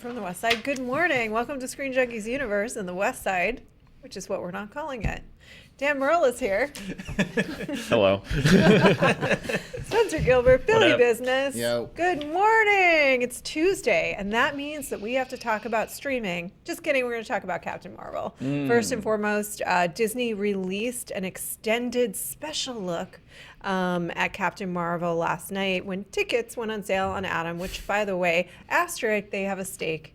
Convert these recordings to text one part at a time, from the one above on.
from the West Side. Good morning. Welcome to Screen Junkies Universe in the West Side, which is what we're not calling it. Dan Murrell is here. Hello. Spencer Gilbert, Billy Business. Yo. Good morning. It's Tuesday, and that means that we have to talk about streaming. Just kidding. We're going to talk about Captain Marvel. First and foremost, Disney released an extended special look at Captain Marvel last night when tickets went on sale on Atom, which, by the way, asterisk, they have a stake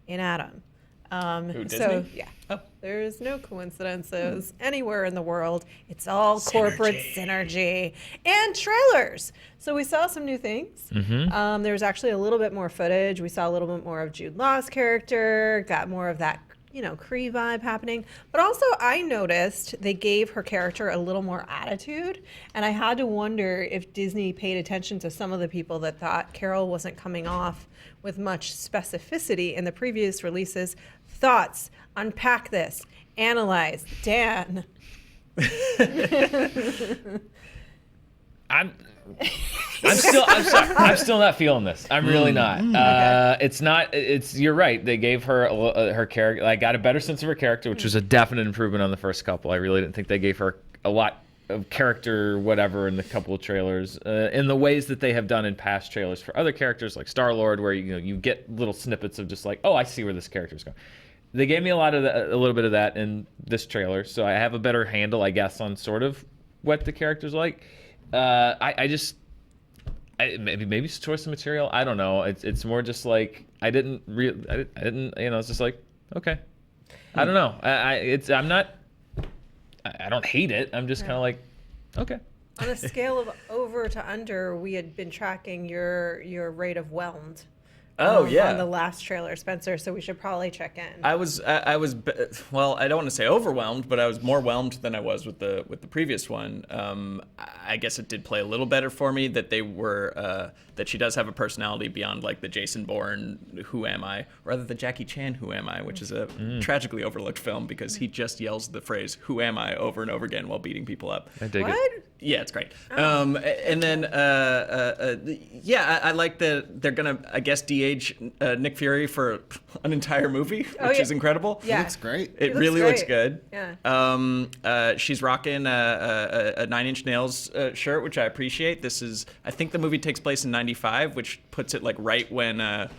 in Atom. Who, Disney? So, yeah. Oh. There's no coincidences anywhere in the world. It's all corporate synergy and trailers. So we saw some new things. There was actually a little bit more footage. We saw a little bit more of Jude Law's character, got more of that, Kree vibe happening. But also I noticed they gave her character a little more attitude. And I had to wonder if Disney paid attention to some of the people that thought Carol wasn't coming off with much specificity in the previous releases. Thoughts? Unpack this. Analyze. Dan. I'm still not feeling this. I'm really not. Okay. You're right. They gave her her character. I got a better sense of her character, which was a definite improvement on the first couple. I really didn't think they gave her a lot of character, whatever, in the couple of trailers, in the ways that they have done in past trailers for other characters like Star-Lord, where you get little snippets of just like, oh, I see where this character is going. They gave me a little bit of that in this trailer, so I have a better handle, I guess, on sort of what the character's like. Maybe it's choice of material. I don't know. It's more just like I didn't. It's just like okay. I don't know. I don't hate it. I'm just kind of like okay. On a scale of over to under, we had been tracking your rate of whelmed. On the last trailer, Spencer, so we should probably check in. I was well, I don't want to say overwhelmed, but I was more whelmed than I was with the previous one. I guess it did play a little better for me that they were that she does have a personality beyond like the Jason Bourne Who Am I, rather the Jackie Chan Who Am I, which is a tragically overlooked film because he just yells the phrase Who Am I over and over again while beating people up. I dig it. Yeah, it's great. And then I like that they're gonna, I guess, de-age Nick Fury for an entire movie, which is incredible. Yeah. It looks great. It really looks good. Yeah. She's rocking a Nine Inch Nails shirt, which I appreciate. I think the movie takes place in '95, which puts it like right when I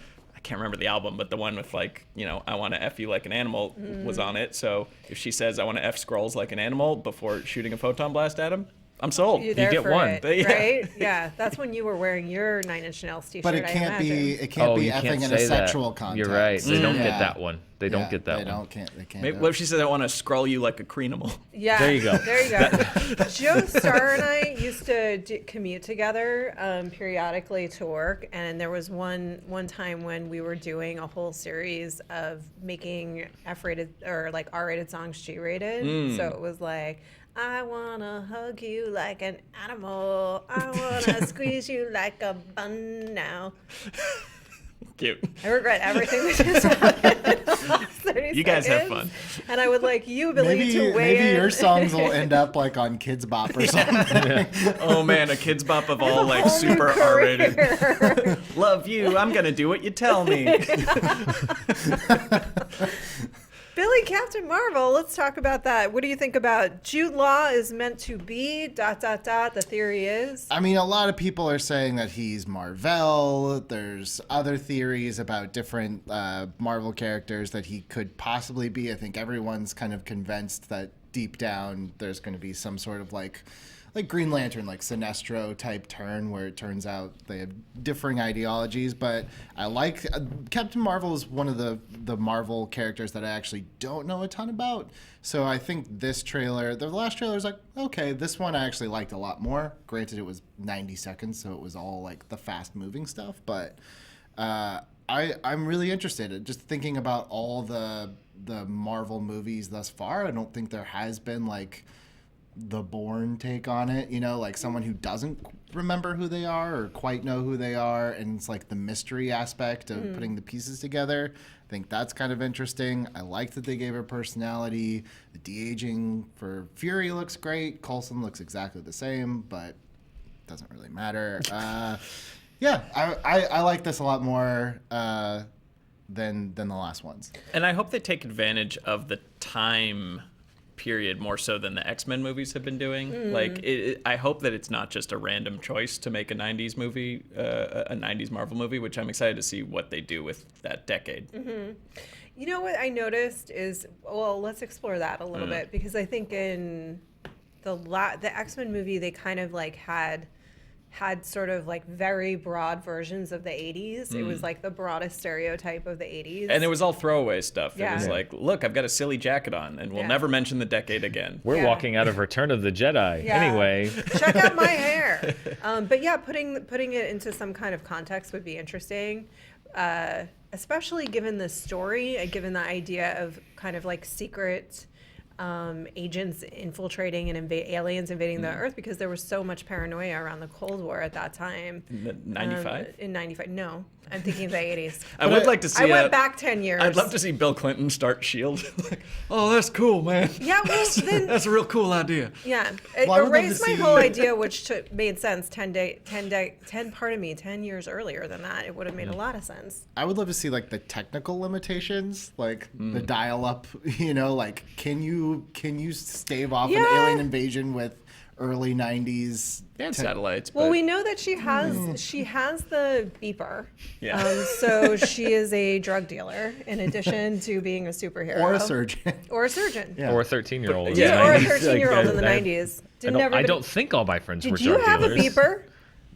can't remember the album, but the one with like, I want to F you like an animal was on it. So if she says I want to F Skrulls like an animal before shooting a photon blast at him, I'm sold. You get one, right? Yeah, that's when you were wearing your Nine Inch Nails t-shirt. But it can't be effing in a sexual context. You're right. They don't get that one. They don't get that one. They can't. Maybe, what if she says I want to scroll you like a Creenable? Yeah. There you go. There you go. Joe Starr and I used to commute together periodically to work, and there was one time when we were doing a whole series of making F-rated or like R-rated songs G-rated. So it was like, I wanna hug you like an animal. I wanna squeeze you like a bun now. Cute. I regret everything we just said in the last 30 You guys have seconds. fun. And I would like you, Billy, to weigh in. Maybe your songs will end up like on Kids Bop or something. Oh man, a Kids Bop of all like Whole super new R-rated. career. Love you. I'm gonna do what you tell me. Billy, Captain Marvel, let's talk about that. What do you think about Jude Law is meant to be, ... The theory is? I mean, a lot of people are saying that he's Marvel. There's other theories about different Marvel characters that he could possibly be. I think everyone's kind of convinced that deep down there's going to be some sort of like Green Lantern, like Sinestro type turn where it turns out they have differing ideologies. But I like Captain Marvel is one of the Marvel characters that I actually don't know a ton about. So I think this trailer, the last trailer is like, okay, this one I actually liked a lot more. Granted, it was 90 seconds, so it was all like the fast moving stuff. But I'm really interested. Just thinking about all the Marvel movies thus far, I don't think there has been like the Bourne take on it, like someone who doesn't remember who they are or quite know who they are, and it's like the mystery aspect of putting the pieces together. I think that's kind of interesting. I like that they gave her personality. The de-aging for Fury looks great. Coulson looks exactly the same, but it doesn't really matter. Yeah, I like this a lot more. than the last ones. And I hope they take advantage of the time period more so than the X-Men movies have been doing. Like, I hope that it's not just a random choice to make a 90s movie, a 90s Marvel movie, which I'm excited to see what they do with that decade. You know what I noticed is, well, let's explore that a little bit, because I think in the X-Men movie, they kind of like had sort of like very broad versions of the 80s. It was like the broadest stereotype of the 80s. And it was all throwaway stuff. Yeah. It was like, look, I've got a silly jacket on, and we'll never mention the decade again. We're Yeah. walking out of Return of the Jedi. Yeah. Anyway. Check out my hair. But yeah, putting it into some kind of context would be interesting, especially given the story and given the idea of kind of like secret agents infiltrating and aliens invading the Earth, because there was so much paranoia around the Cold War at that time. 95? In 95. No, I'm thinking of the 80s. I would like to see I went back 10 years. I'd love to see Bill Clinton start S.H.I.E.L.D. Like, oh, that's cool, man. Yeah, well, then, That's a real cool idea. yeah. It Well, I would love erased to my see- whole idea, which made sense 10 years earlier than that. It would have made a lot of sense. I would love to see like the technical limitations, like the dial-up. Like can you stave off an Yeah. alien invasion with early 90s? And satellites. Well, but we know that she has the beeper. Yeah. So she is a drug dealer in addition to being a superhero. Or a surgeon. Or a surgeon. Yeah. Or a 13-year-old. Yeah. Or a 90s. 13-year-old in the I- 90s. I don't think all my friends were Did you drug have a dealers. beeper?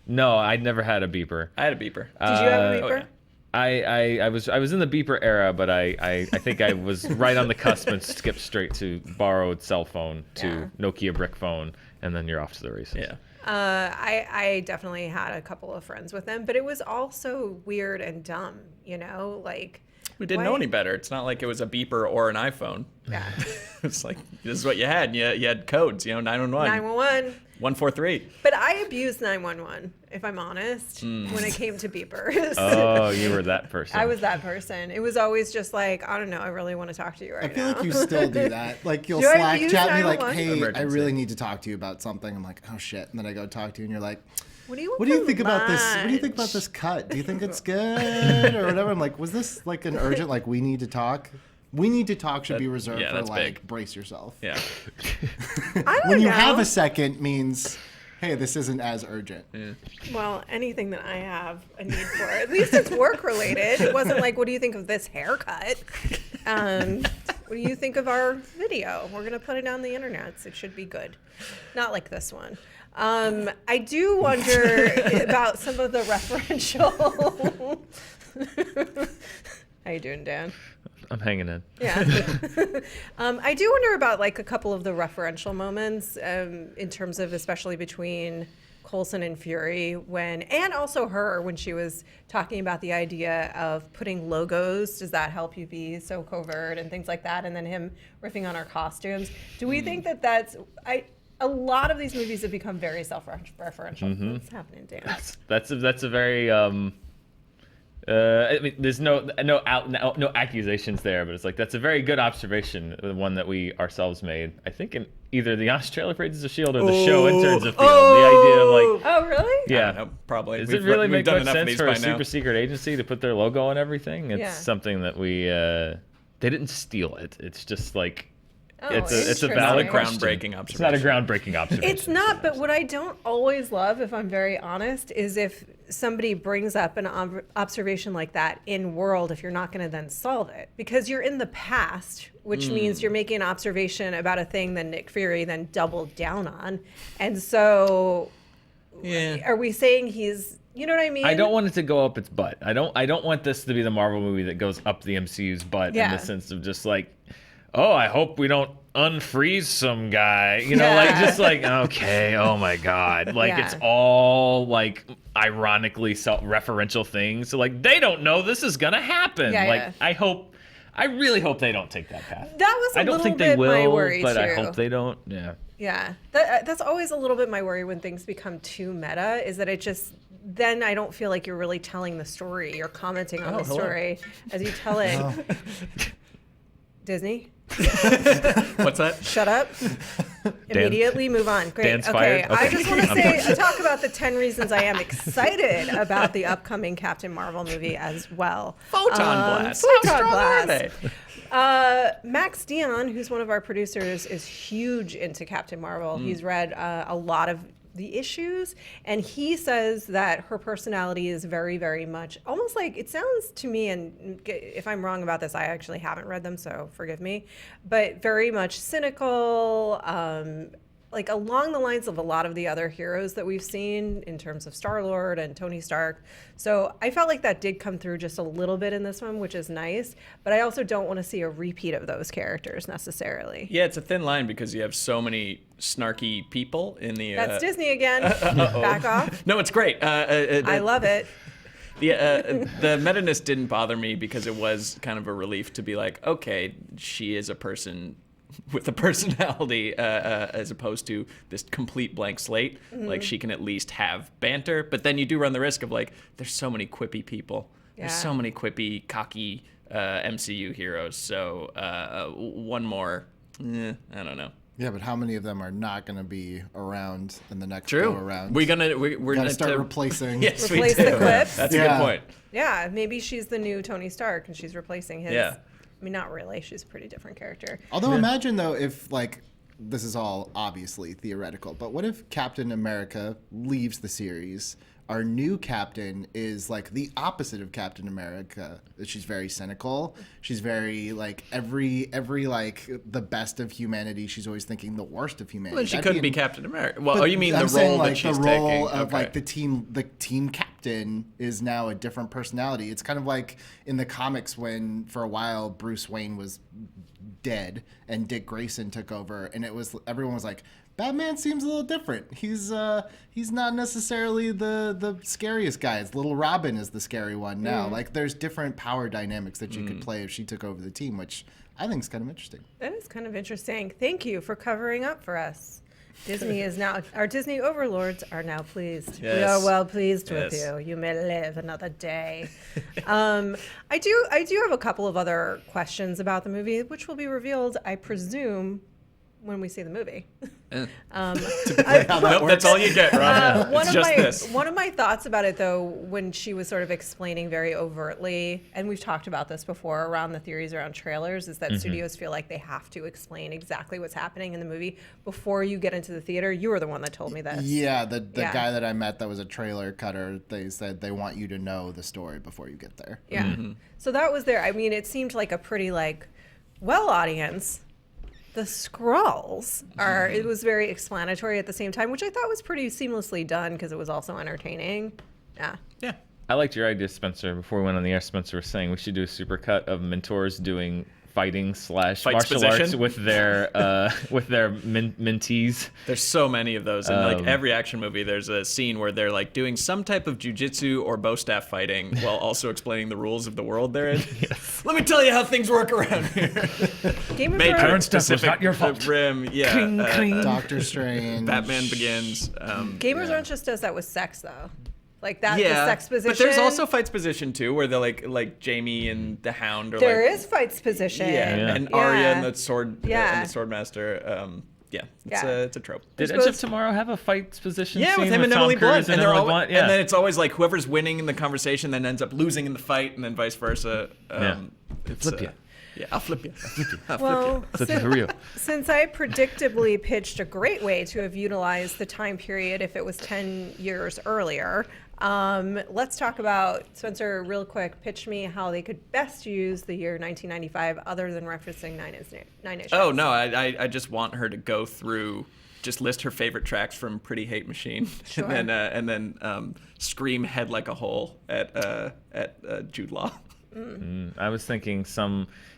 No, I never had a beeper. I had a beeper. Did you have a Oh, beeper? yeah. I was in the beeper era, but I think I was right on the cusp and skipped straight to borrowed cell phone to Yeah. Nokia brick phone, and then you're off to the races. Yeah. I definitely had a couple of friends with them, but it was also weird and dumb, like. We didn't know any better. It's not like it was a beeper or an iPhone. Yeah. It's like, this is what you had. You had codes, 911, 911. 143. But I abused 911, if I'm honest, when it came to beepers. Oh, you were that person. I was that person. It was always just like, I don't know, I really want to talk to you right I feel now. like you still do that. Like you'll Do I Slack use chat me like, 911? hey, I Emergency. really need to talk to you about something. I'm like, oh shit. And then I go talk to you and you're like, What do you think about this? What do you think about this cut? Do you think it's good or whatever? I'm like, was this like an urgent, like we need to talk? We need to talk should be reserved yeah, for that's like big. brace yourself. Yeah. I don't When you know. have a second means, hey, this isn't as urgent. Well, anything that I have a need for, at least it's work related. It wasn't like, what do you think of this haircut? What do you think of our video? We're going to put it on the internet. So it should be good. Not like this one. I do wonder about some of the referential. How you doing, Dan? I'm hanging in. Yeah. I do wonder about like a couple of the referential moments in terms of, especially between Coulson and Fury and also her when she was talking about the idea of putting logos. Does that help you be so covert and things like that? And then him riffing on our costumes. Do we think that a lot of these movies have become very self-referential. What's happening, Dan? That's a very I mean, there's no accusations there, but it's like that's a very good observation, the one that we ourselves made. I think in either the Australia Agents of S.H.I.E.L.D. or the show Interns of S.H.I.E.L.D. The idea of like, Oh, really? yeah, I don't know, probably. Does We've it really we've make done much enough of sense these for by a now. super secret agency to put their logo on everything? It's Yeah. something that we they didn't steal it. It's just like Oh, it's a interesting. valid Not a question. groundbreaking It's not a observation. groundbreaking observation. It's not, but what I don't always love, if I'm very honest, is if somebody brings up an observation like that in world, if you're not going to then solve it. Because you're in the past, which means you're making an observation about a thing that Nick Fury then doubled down on. And so Yeah. are we saying he's, you know what I mean? I don't want it to go up its butt. I don't want this to be the Marvel movie that goes up the MCU's butt in Yeah. the sense of just like, oh, I hope we don't unfreeze some guy. You know, Yeah. like just like, okay, oh my God. Like Yeah. it's all like ironically self-referential things. So like they don't know this is gonna happen. Yeah, like yeah. I really hope they don't take that path. That was a I don't little think bit they will, my worry but too. I hope they don't. Yeah. Yeah, that's always a little bit my worry when things become too meta, is that it just, then I don't feel like you're really telling the story. You're commenting on the hello. story as you tell it. Oh. Disney, What's that? shut up. Immediately move on. Great. Dan's Okay. fired? I Okay. just want to talk about the 10 reasons I am excited about the upcoming Captain Marvel movie as well. Photon blast. Photon How strong are blast. they? Max Dion, who's one of our producers, is huge into Captain Marvel. He's read a lot of the issues, and he says that her personality is very, very much almost like, it sounds to me, and if I'm wrong about this, I actually haven't read them, so forgive me, but very much cynical, like along the lines of a lot of the other heroes that we've seen in terms of Star-Lord and Tony Stark. So I felt like that did come through just a little bit in this one, which is nice, but I also don't want to see a repeat of those characters necessarily. Yeah, it's a thin line because you have so many snarky people in the. That's Disney again. Back off. No, it's great. I love it. The meta-ness didn't bother me because it was kind of a relief to be like, okay, she is a person with a personality as opposed to this complete blank slate. Like, she can at least have banter, but then you do run the risk of like, there's so many quippy people. Yeah. There's so many quippy, cocky MCU heroes. So one more, I don't know. Yeah, but how many of them are not going to be around in the next True. go around? We're Gotta gonna start replacing. Yes, we Replace do. the quips? That's a Yeah. good point. Yeah, maybe she's the new Tony Stark and she's replacing his. Yeah. I mean, not really. She's a pretty different character. Although imagine though if like this is all obviously theoretical, but what if Captain America leaves the series? Our new captain is like the opposite of Captain America. She's very cynical. She's very like every like the best of humanity. She's always thinking the worst of humanity. Well, she That'd couldn't be an- Captain America. Well, But you mean I'm the saying, role like, that she's the role taking? of Okay. like the team captain is now a different personality. It's kind of like in the comics when for a while Bruce Wayne was dead and Dick Grayson took over, and it was everyone was like, Batman seems a little different. He's not necessarily the scariest guy. It's Little Robin is the scary one now. Like there's different power dynamics that you could play if she took over the team, which I think is kind of interesting. That is kind of interesting. Thank you for covering up for us. Disney is now, our Disney overlords are now pleased. We Yes. are well pleased with Yes. you. You may live another day. I do have a couple of other questions about the movie, which will be revealed, I presume, when we see the movie. Eh. Nope, That's all you get, Rob. One It's of just my this. one of my thoughts about it, though, when she was sort of explaining very overtly, and we've talked about this before around the theories around trailers, is that studios feel like they have to explain exactly what's happening in the movie before you get into the theater. You were the one that told me this. Yeah, the Yeah. guy that I met that was a trailer cutter, they said they want you to know the story before you get there. Yeah. So that was there. I mean, it seemed like a pretty well, audience. The Skrulls are, it was very explanatory at the same time, which I thought was pretty seamlessly done because it was also entertaining. Yeah. Yeah. I liked your idea, Spencer. Before we went on the air, Spencer was saying we should do a supercut of mentors doing fighting / Fights martial arts position? with their mentees. There's so many of those. In like every action movie, there's a scene where they're like doing some type of jujitsu or bow staff fighting while also explaining the rules of the world they're in. Let me tell you how things work around here. Game of Matrix, Thrones. stuff was Pacific not your fault. Rim, yeah. Doctor Strange. Batman Begins. Game of Thrones just does that with sex, though. Like that, Yeah, the sex position. but there's also fights position too, where they're like Jamie and the Hound, or There like is fights position. and Yeah. Arya and the sword, Yeah. and the Swordmaster. Yeah, Yeah. it's a trope. Did Edge suppose- of Tomorrow have a fights position Yeah, scene with him and Tom Emily Cruise Blunt, and they're Emily all, Blunt? Yeah. and then it's always like whoever's winning in the conversation then ends up losing in the fight, and then vice versa. It's, Flip ya. Yeah, I'll flip you. I'll Well, flip Flip it for real. since I predictably pitched a great way to have utilized the time period if it was 10 years earlier, let's talk about, Spencer, real quick, pitch me how they could best use the year 1995 other than referencing Nine Inch Oh Nails. no, I just want her to go through, just list her favorite tracks from Pretty Hate Machine, Sure. and then scream "Head Like a Hole" at Jude Law. I was thinking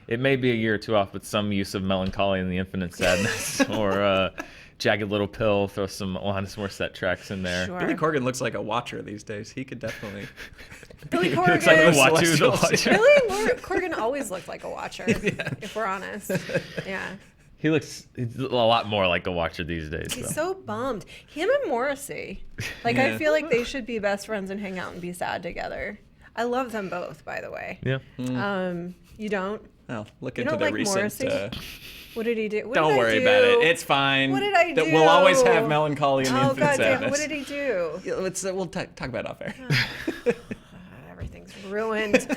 it may be a year or two off, but some use of Melancholy and the Infinite Sadness or Jagged Little Pill, throw some Alanis Morissette tracks in there. Sure. Billy Corgan looks like a watcher these days. He could definitely. Billy Looks like Corgan. the Watcher, the Celestials. Watcher. Billy Corgan always looked like a watcher, if we're honest. Yeah. He's a lot more like a watcher these days. He's though. so bummed. Him and Morrissey. Like, I feel like they should be best friends and hang out and be sad together. I love them both, by the way. Yeah. You don't? Well, look You into don't the like recent. Morrissey? What did he do? What Don't did I worry do? about it. It's fine. What did I do? We'll always have melancholy and Oh, infinite God damn it. sadness. What did he do? Yeah, we'll talk about it off air. Everything's ruined.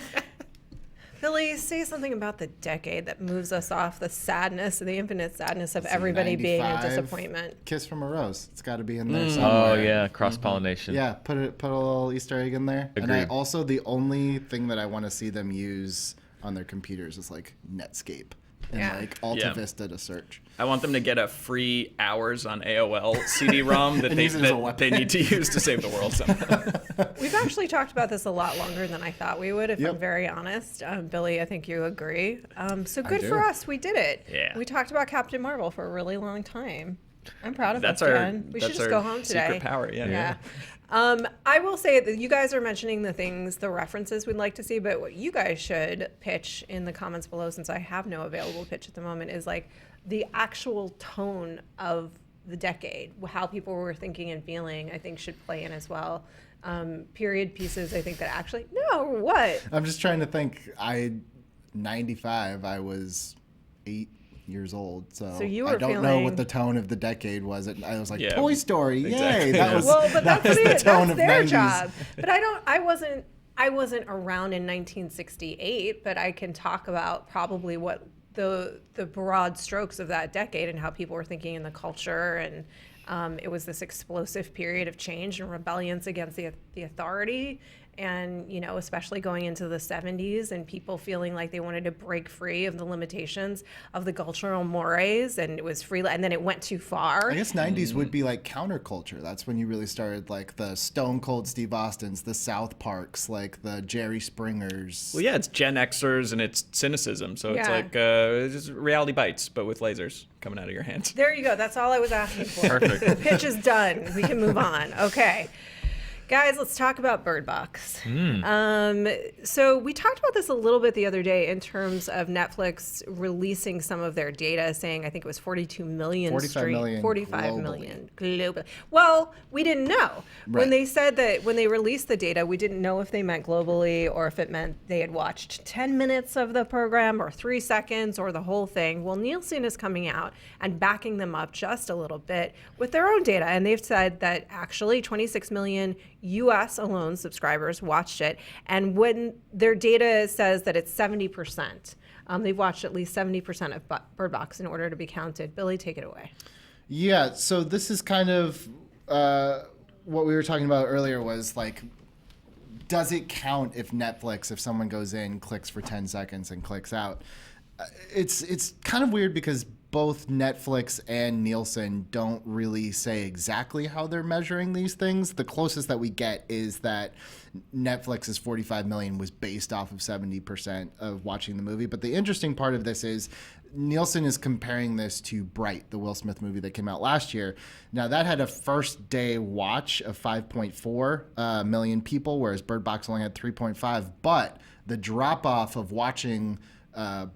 Billy, say something about the decade that moves us off the sadness, the infinite sadness of everybody being a 95, disappointment. Kiss from a Rose. It's got to be in there Oh somewhere. yeah, cross pollination. Yeah, put a little Easter egg in there. And I Agreed. also, the only thing that I want to see them use on their computers is like Netscape and Yeah. like Alta Yeah. Vista to search. I want them to get a free hours on AOL CD-ROM that And they use it as a that weapon. they need to use to save the world somehow. We've actually talked about this a lot longer than I thought we would, if Yep. I'm very honest. Billy, I think you agree. So good do. for us. We did it. Yeah. We talked about Captain Marvel for a really long time. I'm proud of That's us, our Jen. We should that's just our go home today. secret power. Yeah. Yeah. I will say that you guys are mentioning the things, the references we'd like to see, but what you guys should pitch in the comments below, since I have no available pitch at the moment, is like the actual tone of the decade, how people were thinking and feeling, I think should play in as well. Period pieces, I think that actually, no, what? I'm just trying to think. 95, I was 8 years old. So you I were don't know feeling- what the tone of the decade was. I was like, Yeah, Toy Story, exactly. yay. That was, Well, but that that's was the it. tone That's of their 90s. job. But I wasn't around in 1968, but I can talk about probably what the broad strokes of that decade and how people were thinking in the culture, and it was this explosive period of change and rebellions against the authority. And, you know, especially going into the 70s and people feeling like they wanted to break free of the limitations of the cultural mores, and it was free, and then it went too far. I guess 90s would be like counterculture. That's when you really started like the Stone Cold Steve Austins, the South Parks, like the Jerry Springers. Well, yeah, it's Gen Xers and it's cynicism. So it's Yeah. like it's just reality bites, but with lasers coming out of your hands. There you go. That's all I was asking for. Perfect. The pitch is done. We can move on. Okay. Guys, let's talk about Bird Box. So we talked about this a little bit the other day in terms of Netflix releasing some of their data, saying I think it was 42 million 45 million 45 globally. million globally. Well, we didn't know. When Right. they said that, when they released the data, we didn't know if they meant globally or if it meant they had watched 10 minutes of the program or 3 seconds or the whole thing. Well, Nielsen is coming out and backing them up just a little bit with their own data. And they've said that actually 26 million US alone subscribers watched it. And when their data says that it's 70%, they've watched at least 70% of Bird Box in order to be counted. Billy, take it away. Yeah, so this is kind of what we were talking about earlier was like, does it count if Netflix, if someone goes in, clicks for 10 seconds and clicks out? It's kind of weird because both Netflix and Nielsen don't really say exactly how they're measuring these things. The closest that we get is that Netflix's 45 million was based off of 70% of watching the movie. But the interesting part of this is Nielsen is comparing this to Bright, the Will Smith movie that came out last year. Now, that had a first day watch of 5.4 million people, whereas Bird Box only had 3.5. But the drop off of watching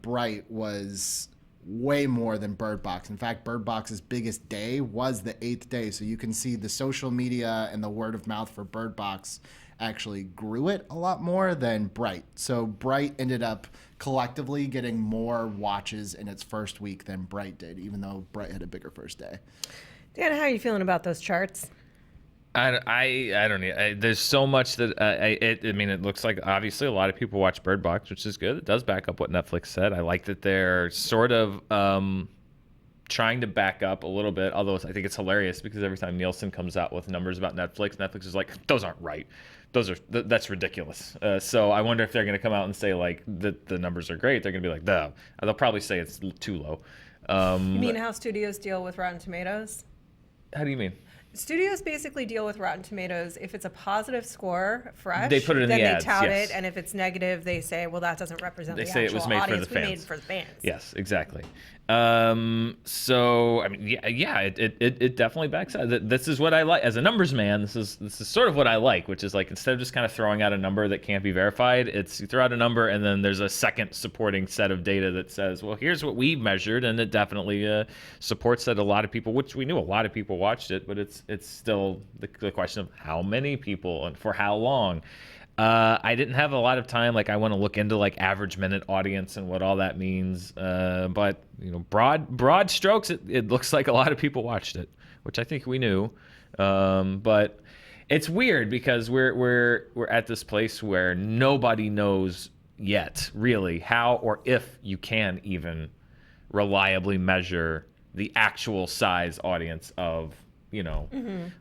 Bright was way more than Bird Box. In fact, Bird Box's biggest day was the 8th day. So you can see the social media and the word of mouth for Bird Box actually grew it a lot more than Bright. So Bright ended up collectively getting more watches in its first week than Bright did, even though Bright had a bigger first day. Dan, how are you feeling about those charts? I don't know. There's so much that I mean, it looks like obviously a lot of people watch Bird Box, which is good. It does back up what Netflix said. I like that they're sort of trying to back up a little bit, although I think it's hilarious because every time Nielsen comes out with numbers about Netflix is like, those aren't right. That's ridiculous. So I wonder if they're going to come out and say like the numbers are great. They're going to be like, duh. They'll probably say it's too low. You mean how studios deal with Rotten Tomatoes? How do you mean? Studios basically deal with Rotten Tomatoes. If it's a positive score, fresh, They put it in then the they ads, tout yes. it, and if it's negative, they say, well, that doesn't represent They the say it actual was made for audience. the We fans. made it for the fans. Yes, exactly. So I mean, it definitely backs out. This is what I like as a numbers man. This is sort of what I like, which is like instead of just kind of throwing out a number that can't be verified, it's you throw out a number and then there's a second supporting set of data that says, well, here's what we measured, and it definitely supports that a lot of people, which we knew a lot of people watched it, but it's still the question of how many people and for how long. I didn't have a lot of time. Like, I want to look into like average minute audience and what all that means. But broad strokes, it looks like a lot of people watched it, which I think we knew. But it's weird because we're at this place where nobody knows yet really how or if you can even reliably measure the actual size audience of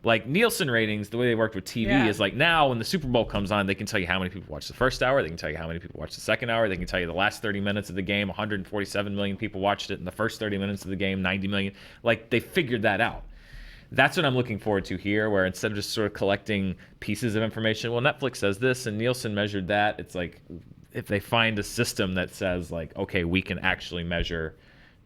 like Nielsen ratings. The way they worked with TV is like, now when the Super Bowl comes on, they can tell you how many people watched the first hour, they can tell you how many people watched the second hour, they can tell you the last 30 minutes of the game, 147 million people watched it in the first 30 minutes of the game, 90 million. Like, they figured that out. That's what I'm looking forward to here, where instead of just sort of collecting pieces of information, well, Netflix says this and Nielsen measured that, it's like, if they find a system that says like, okay, we can actually measure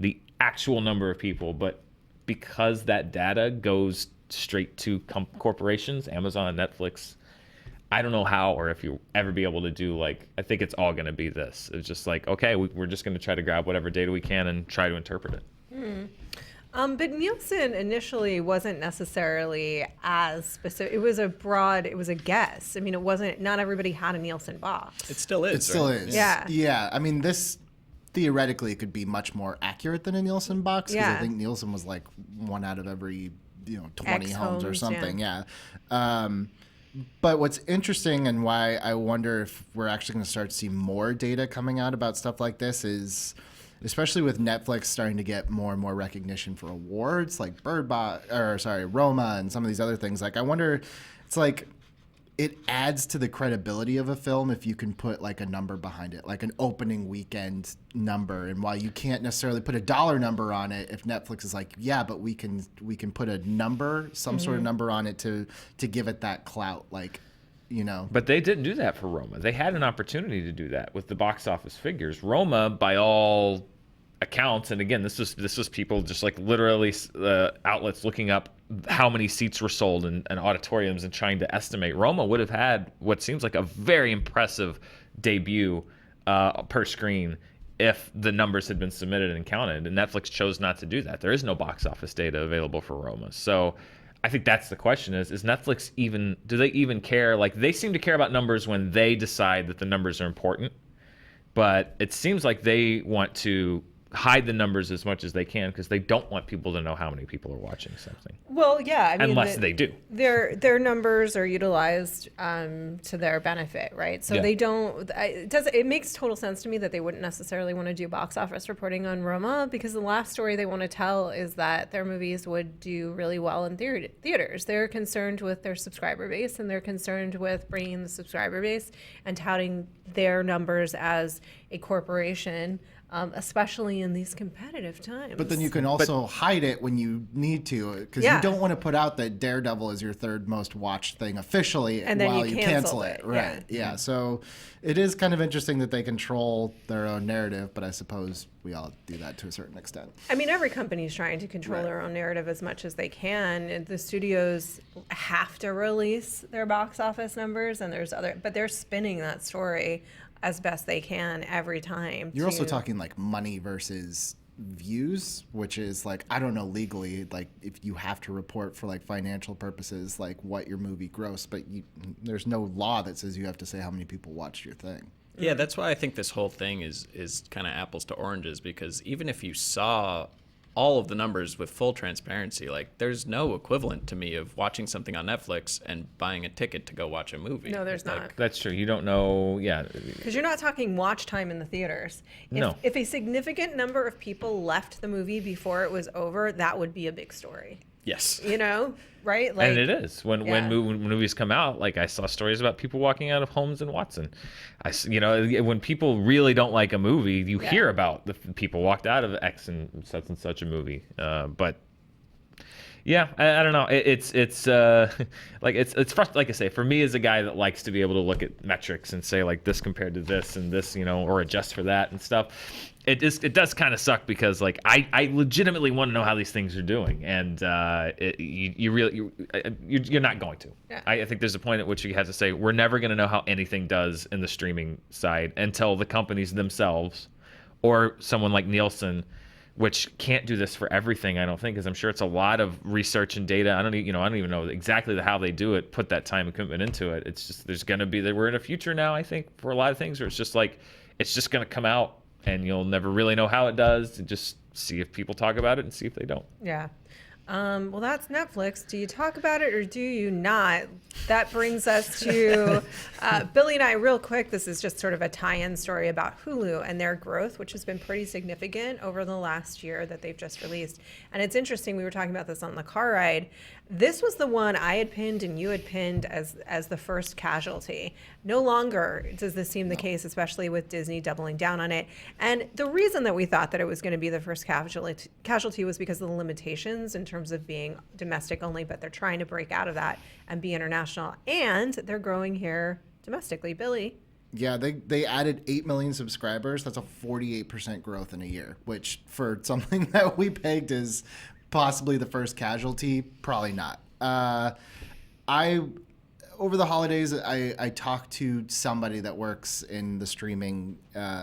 the actual number of people, but because that data goes straight to corporations, Amazon, Netflix, I don't know how or if you'll ever be able to do, like, I think it's all going to be this. It's just like, okay, we're just going to try to grab whatever data we can and try to interpret it. But Nielsen initially wasn't necessarily as specific. It was a guess. I mean, not everybody had a Nielsen box. It still is. It still is. Yeah. Yeah. I mean, this theoretically could be much more accurate than a Nielsen box, because I think Nielsen was like 1 out of every 20 homes or something. Yeah. But what's interesting and why I wonder if we're actually going to start to see more data coming out about stuff like this is, especially with Netflix starting to get more and more recognition for awards like Roma and some of these other things. Like, I wonder, it's like, it adds to the credibility of a film if you can put like a number behind it, like an opening weekend number. And while you can't necessarily put a dollar number on it, if Netflix is like, yeah, but we can put a number, some sort of number on it to give it that clout, like, But they didn't do that for Roma. They had an opportunity to do that with the box office figures. Roma, by all accounts, and again, this was people just like literally outlets looking up how many seats were sold in auditoriums and trying to estimate. Roma would have had what seems like a very impressive debut per screen if the numbers had been submitted and counted, and Netflix chose not to do that. There is no box office data available for Roma. So I think that's the question is Netflix do they even care? Like, they seem to care about numbers when they decide that the numbers are important, but it seems like they want to hide the numbers as much as they can because they don't want people to know how many people are watching something. Well, yeah, I mean, unless they do. Their numbers are utilized to their benefit, right? So they don't. It makes total sense to me that they wouldn't necessarily want to do box office reporting on Roma, because the last story they want to tell is that their movies would do really well in theaters. They're concerned with their subscriber base, and they're concerned with bringing the subscriber base and touting their numbers as a corporation. Especially in these competitive times. But then you can also hide it when you need to, because you don't want to put out that Daredevil is your third most watched thing officially and then while you cancel it. Right. Yeah. So it is kind of interesting that they control their own narrative, but I suppose we all do that to a certain extent. I mean, every company's trying to control their own narrative as much as they can. And the studios have to release their box office numbers, and but they're spinning that story as best they can every time. You're also talking like money versus views, which is like, I don't know legally, like if you have to report for like financial purposes, like what your movie grossed, but there's no law that says you have to say how many people watched your thing. Yeah, that's why I think this whole thing is kind of apples to oranges, because even if you saw all of the numbers with full transparency, like there's no equivalent to me of watching something on Netflix and buying a ticket to go watch a movie. No, there's not. That's true. You don't know. Yeah. Because you're not talking watch time in the theaters. No. If a significant number of people left the movie before it was over, that would be a big story. Yes. Right? Like, and it is when movies come out. Like, I saw stories about people walking out of homes in Watson. When people really don't like a movie, you hear about the people walked out of X and such a movie. But yeah, I don't know. It's like I say, for me as a guy that likes to be able to look at metrics and say like this compared to this and this, or adjust for that and stuff. It does kind of suck because like I legitimately want to know how these things are doing, and you're not going to. Yeah. I think there's a point at which you have to say we're never going to know how anything does in the streaming side until the companies themselves or someone like Nielsen which can't do this for everything, I don't think, because I'm sure it's a lot of research and data. I don't even know exactly how they do it, put that time and commitment into it. It's just, there's going to be, we're in a future now, I think, for a lot of things where it's just like, it's just going to come out and you'll never really know how it does, and just see if people talk about it and see if they don't. Yeah. Well, that's Netflix. Do you talk about it or do you not? That brings us to Billy and I, real quick. This is just sort of a tie-in story about Hulu and their growth, which has been pretty significant over the last year that they've just released. And it's interesting. We were talking about this on the car ride. This was the one I had pinned and you had pinned as the first casualty. No longer does this seem the case, especially with Disney doubling down on it. And the reason that we thought that it was going to be the first casualty was because of the limitations in terms of being domestic only, but they're trying to break out of that and be international. And they're growing here domestically. Billy? Yeah, they added 8 million subscribers. That's a 48% growth in a year, which for something that we pegged as possibly the first casualty, probably not. Over the holidays, I talked to somebody that works in the streaming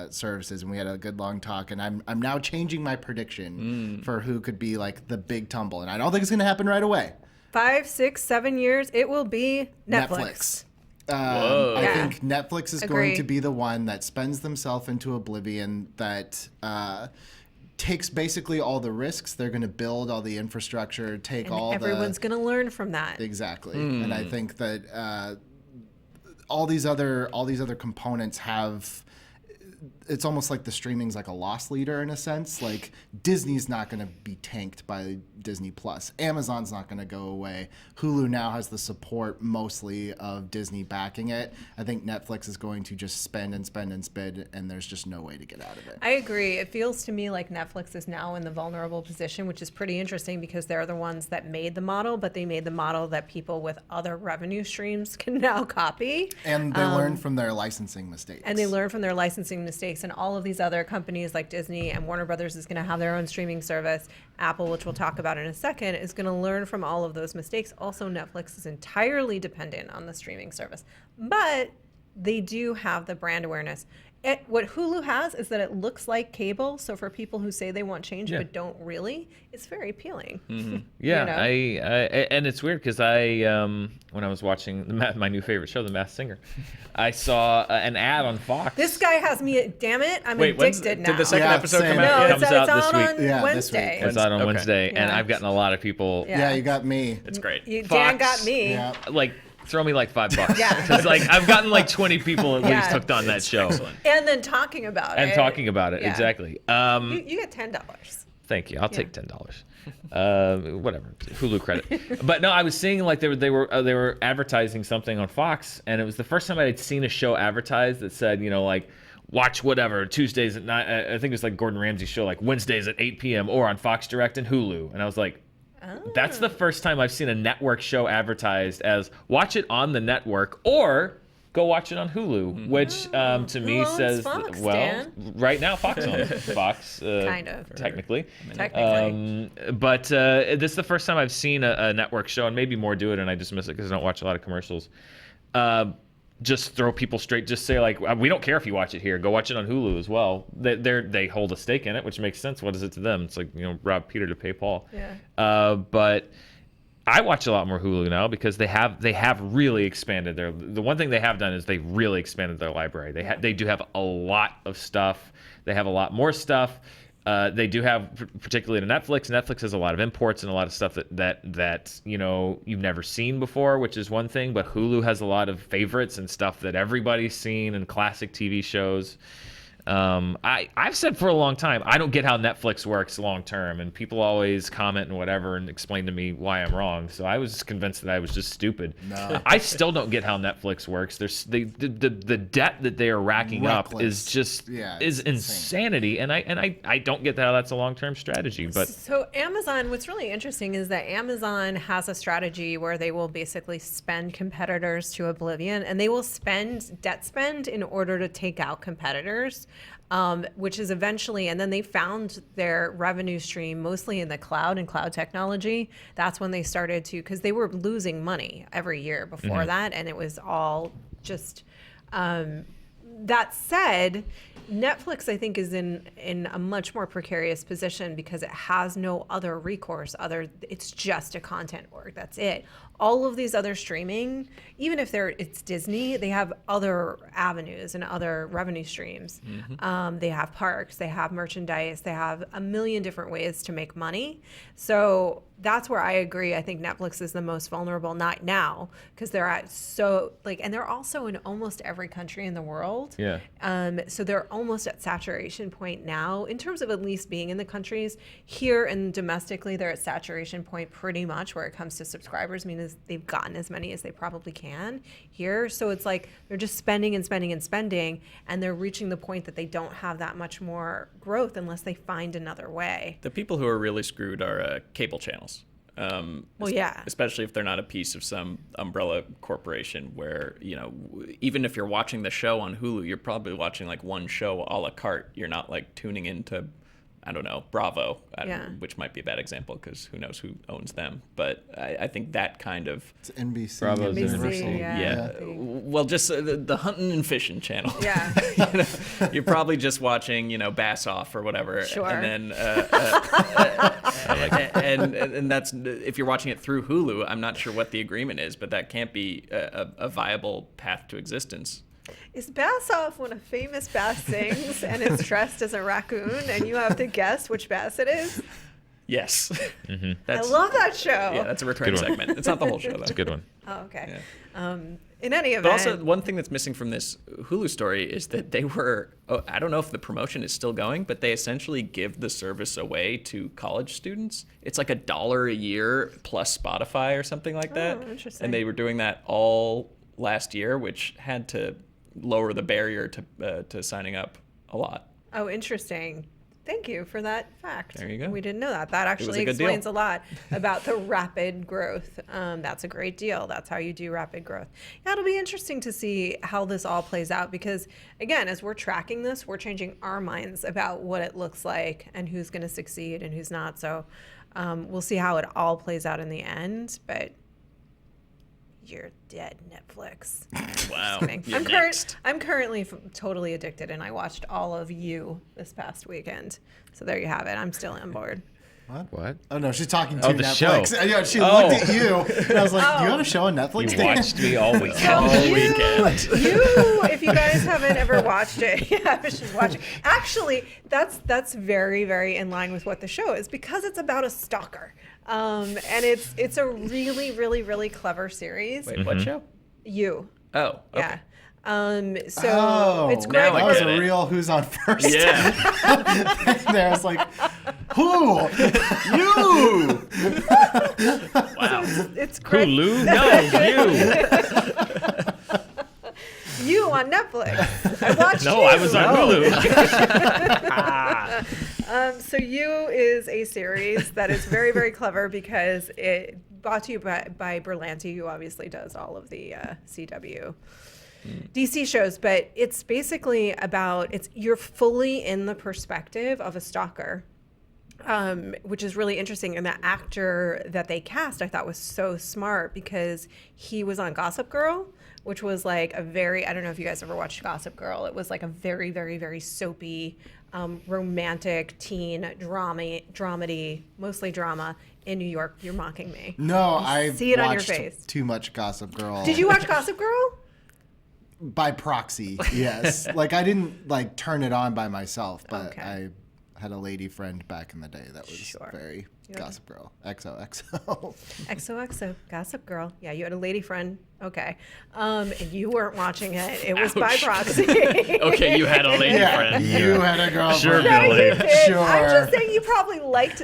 services, and we had a good long talk. And I'm now changing my prediction for who could be like the big tumble, and I don't think it's going to happen right away. 5, 6, 7 years, it will be Netflix. I think Netflix is Agree. going to be the one that spends themselves into oblivion, that takes basically all the risks. They're going to build all the infrastructure, Everyone's going to learn from that. Exactly. And I think that all these other components have, it's almost like the streaming's like a loss leader in a sense. Like Disney's not going to be tanked by Disney Plus. Amazon's not going to go away. Hulu now has the support mostly of Disney backing it. I think Netflix is going to just spend and spend and spend, and there's just no way to get out of it. I agree. It feels to me like Netflix is now in the vulnerable position, which is pretty interesting because they're the ones that made the model, but they made the model that people with other revenue streams can now copy. And they learn from their licensing mistakes. And all of these other companies like Disney and Warner Brothers is going to have their own streaming service. Apple, which we'll talk about in a second, is going to learn from all of those mistakes. Also, Netflix is entirely dependent on the streaming service, but they do have the brand awareness. What Hulu has is that it looks like cable. So for people who say they want change but don't really, it's very appealing. Yeah, You know? and it's weird because when I was watching my new favorite show, The Masked Singer, I saw an ad on Fox. This guy has me. Damn it! I'm Wait, addicted now. did the second Yeah, episode same. come No, out? It yet? comes it's out on this week. on Yeah, this Wednesday. week. It's out on Okay. Wednesday, and Yeah. I've gotten a lot of people Yeah, you got me. It's great. Dan Fox. got me. Yeah. like throw me like $5. Yeah. Because like I've gotten like 20 people at Yeah. least hooked on that show. Excellent. And then talking about it. And talking about it, Yeah. exactly. You get $10. Thank you. I'll take $10. Whatever, Hulu credit. But no, I was seeing like they were advertising something on Fox, and it was the first time I had seen a show advertised that said, like, watch whatever Tuesdays at 9. I think it was like Gordon Ramsay's show, like Wednesdays at 8 p.m. or on Fox Direct and Hulu. And I was like, that's the first time I've seen a network show advertised as watch it on the network or go watch it on Hulu, which to me owns says, Fox, well, Dan? right now Fox owns Fox, Kind of. technically. But This is the first time I've seen a network show, and maybe more do it, and I just miss it because I don't watch a lot of commercials. Just throw people straight. Just say like, we don't care if you watch it here. Go watch it on Hulu as well. They hold a stake in it, which makes sense. What is it to them? It's like rob Peter to pay Paul. Yeah. But I watch a lot more Hulu now because they have really expanded the one thing they have done is they really expanded their library. They do have a lot of stuff. They have a lot more stuff. They do have, particularly to Netflix. Netflix has a lot of imports and a lot of stuff that you've never seen before, which is one thing. But Hulu has a lot of favorites and stuff that everybody's seen and classic TV shows. I've said for a long time I don't get how Netflix works long term, and people always comment and whatever and explain to me why I'm wrong. So I was convinced that I was just stupid. No. I still don't get how Netflix works. There's the debt that they are racking up is just is insanity, and I don't get how that's a long term strategy. But so Amazon, what's really interesting is that Amazon has a strategy where they will basically spend competitors to oblivion, and they will debt spend in order to take out competitors. Which is eventually, and then they found their revenue stream mostly in the cloud and cloud technology. That's when they started to, because they were losing money every year before that, and it was all just that said, Netflix, I think, is in a much more precarious position because it has no other recourse. It's just a content org. That's it. All of these other streaming, even if it's Disney, they have other avenues and other revenue streams. They have parks, they have merchandise, they have a million different ways to make money. So that's where I agree. I think Netflix is the most vulnerable, not now, because they're and they're also in almost every country in the world. Yeah. So they're almost at saturation point now in terms of at least being in the countries. Here and domestically, they're at saturation point pretty much where it comes to subscribers. I mean, they've gotten as many as they probably can here. So it's like they're just spending and spending and spending, and they're reaching the point that they don't have that much more growth unless they find another way. The people who are really screwed are cable channels. Especially if they're not a piece of some umbrella corporation where, even if you're watching the show on Hulu, you're probably watching like one show a la carte. You're not like tuning into, I don't know, Bravo, which might be a bad example because who knows who owns them. But I think that kind of... It's NBC. Bravo's Universal. Yeah. Well, just the hunting and fishing channel. Yeah. You're probably just watching, Bassavand or whatever. Sure. And then, and that's, if you're watching it through Hulu, I'm not sure what the agreement is, but that can't be a viable path to existence. Is Bassavand when a famous bass sings and is dressed as a raccoon and you have to guess which bass it is? Yes. I love that show. Yeah, that's a recurring segment. It's not the whole show, though. It's a good one. Oh, okay. Yeah. In any event. But also, one thing that's missing from this Hulu story is that they were, I don't know if the promotion is still going, but they essentially give the service away to college students. It's like $1 a year plus Spotify or something like that. Oh, interesting. And they were doing that all last year, which had to lower the barrier to signing up a lot. Oh, interesting. Thank you for that fact. There you go. We didn't know that. That actually a good explains deal. a lot about the rapid growth. That's a great deal. That's how you do rapid growth. Yeah, it'll be interesting to see how this all plays out because, again, as we're tracking this, we're changing our minds about what it looks like and who's going to succeed and who's not. So we'll see how it all plays out in the end. But you're dead, Netflix. Wow. I'm currently totally addicted, and I watched all of You this past weekend. So there you have it. I'm still on board. What? Oh no, she's talking to the Netflix. show. Yeah, she looked at you, and I was like, "Do you have a show on Netflix?" You watched me all weekend. If you guys haven't ever watched it, yeah, you should watch it. Actually, that's very, very in line with what the show is because it's about a stalker. And it's a really, really, really clever series. Wait, what show? You. Oh, okay. Yeah. It's great. Now I That was get a it. real "Who's on First?" Yeah. There, I was like, "Who? You?" Wow. It's great. Hulu? No, you. You on Netflix. I watched No, You. I was on Hulu. So You is a series that is very, very clever because it brought to you by Berlanti, who obviously does all of the CW DC shows, but it's basically you're fully in the perspective of a stalker, which is really interesting. And the actor that they cast, I thought was so smart because he was on Gossip Girl, which was like I don't know if you guys ever watched Gossip Girl. It was like a very, very, very soapy, romantic teen dramedy, mostly drama in New York. You're mocking me. No, I I've see it on your watched face. too much Gossip Girl. Did you watch Gossip Girl? By proxy, yes. Like I didn't like turn it on by myself, but Okay. I had a lady friend back in the day that was very Gossip Girl. XOXO. XOXO, Gossip Girl. Yeah, you had a lady friend. Okay. And you weren't watching it. It was by Ouch. proxy. Okay, you had a lady Yeah, friend. you had a girlfriend. Sure, No, Billy. you did. Sure. I'm just saying you probably liked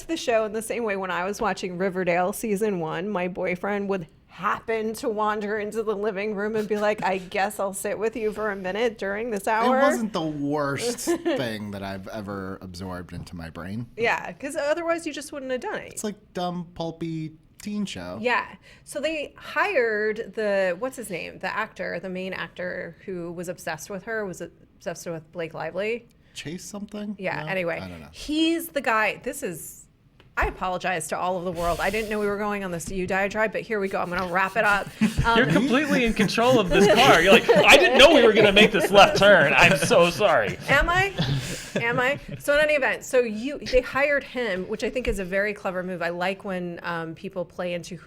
the show in the same way when I was watching Riverdale season 1. My boyfriend would happen to wander into the living room and be like, I guess I'll sit with you for a minute during this hour. It wasn't the worst thing that I've ever absorbed into my brain. Yeah, because otherwise you just wouldn't have done it. It's like dumb, pulpy teen show. Yeah. So they hired what's his name? The main actor who was obsessed with Blake Lively. Chase something? Yeah. No? Anyway, I don't know. he's the guy. I apologize to all of the world. I didn't know we were going on this SJU diatribe, but here we go. I'm going to wrap it up. You're completely in control of this car. You're like, I didn't know we were going to make this left turn. I'm so sorry. Am I? So in any event, they hired him, which I think is a very clever move. I like when people play into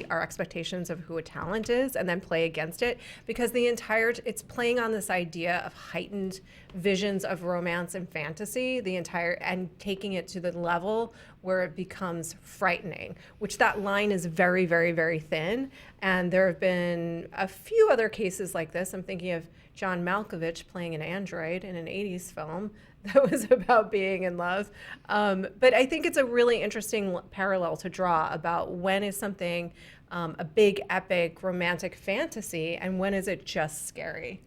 our expectations of who a talent is and then play against it, because it's playing on this idea of heightened visions of romance and fantasy, and taking it to the level where it becomes frightening, which that line is very, very, very thin. And there have been a few other cases like this. I'm thinking of John Malkovich playing an android in an 80s film that was about being in love. But I think it's a really interesting parallel to draw about when is something a big, epic, romantic fantasy, and when is it just scary?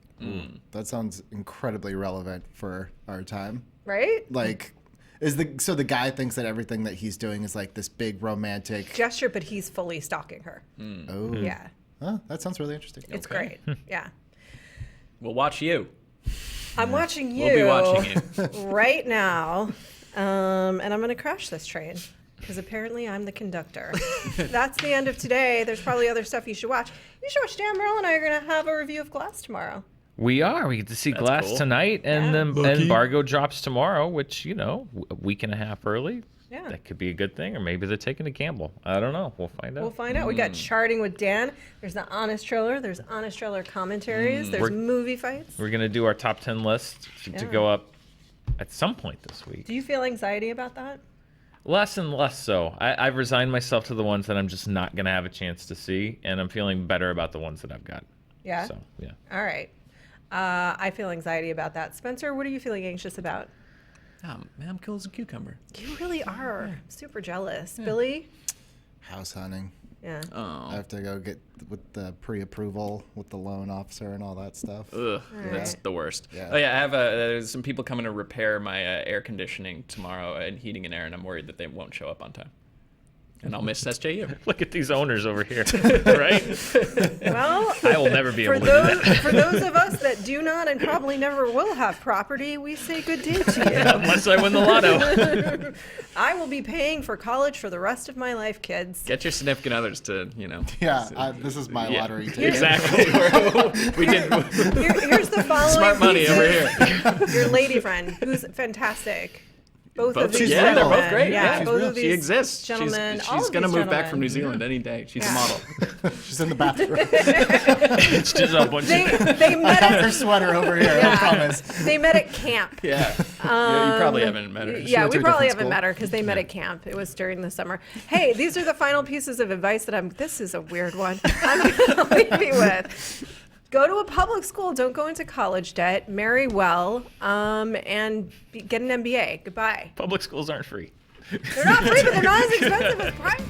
That sounds incredibly relevant for our time. Right? Like, so the guy thinks that everything that he's doing is like this big romantic gesture, but he's fully stalking her. Oh. Yeah. Oh, that sounds really interesting. It's great. Yeah. We'll watch you. I'm watching you. We'll be watching you. Right now. And I'm going to crash this train because apparently I'm the conductor. That's the end of today. There's probably other stuff you should watch. You should watch Dan, Murrell, and I are going to have a review of Glass tomorrow. We are. We get to see Glass cool. tonight, and Yeah. then Embargo drops tomorrow, which, a week and a half early. Yeah. That could be a good thing, or maybe they're taking a gamble. I don't know. We'll find out. We'll find out. We got Charting with Dan. There's the Honest Trailer. There's Honest Trailer commentaries. There's movie fights. We're going to do our top 10 list to go up at some point this week. Do you feel anxiety about that? Less and less so. I've resigned myself to the ones that I'm just not going to have a chance to see, and I'm feeling better about the ones that I've got. Yeah? So, yeah. All right. I feel anxiety about that. Spencer, what are you feeling anxious about? Oh, man, I'm cool as a cucumber. You really are. I'm super jealous. Billy? House hunting. Yeah. Oh. I have to go get with the pre-approval with the loan officer and all that stuff. Ugh, that's the worst. Yeah. Oh yeah, I have there's some people coming to repair my air conditioning tomorrow and heating and air, and I'm worried that they won't show up on time. And I'll miss SJU. Look at these owners over here, right? Well, I will never be able to do that. for those of us that do not and probably never will have property, we say good day to you. Unless I win the lotto. I will be paying for college for the rest of my life, kids. Get your significant others to, Yeah, this is my lottery ticket. Exactly. we did. Here's the following Smart money pieces. over here. Your lady friend, who's fantastic. Both of these yeah, they're both gentlemen. great. Yeah, she's both real. of these She exists. gentlemen. all She's of gonna these move back gentlemen. from New Zealand any day. She's a Yeah. model. She's in the bathroom. It's just a bunch They, of... they I met have her at sweater over here, I promise. they met at camp. Yeah. You probably haven't met her. Yeah, went we to a probably different haven't school. met her because they met at camp. It was during the summer. Hey, these are the final pieces of advice that this is a weird one. I'm going to leave you with. Go to a public school. Don't go into college debt. Marry well, and get an MBA. Goodbye. Public schools aren't free. They're not free, but they're not as expensive as private.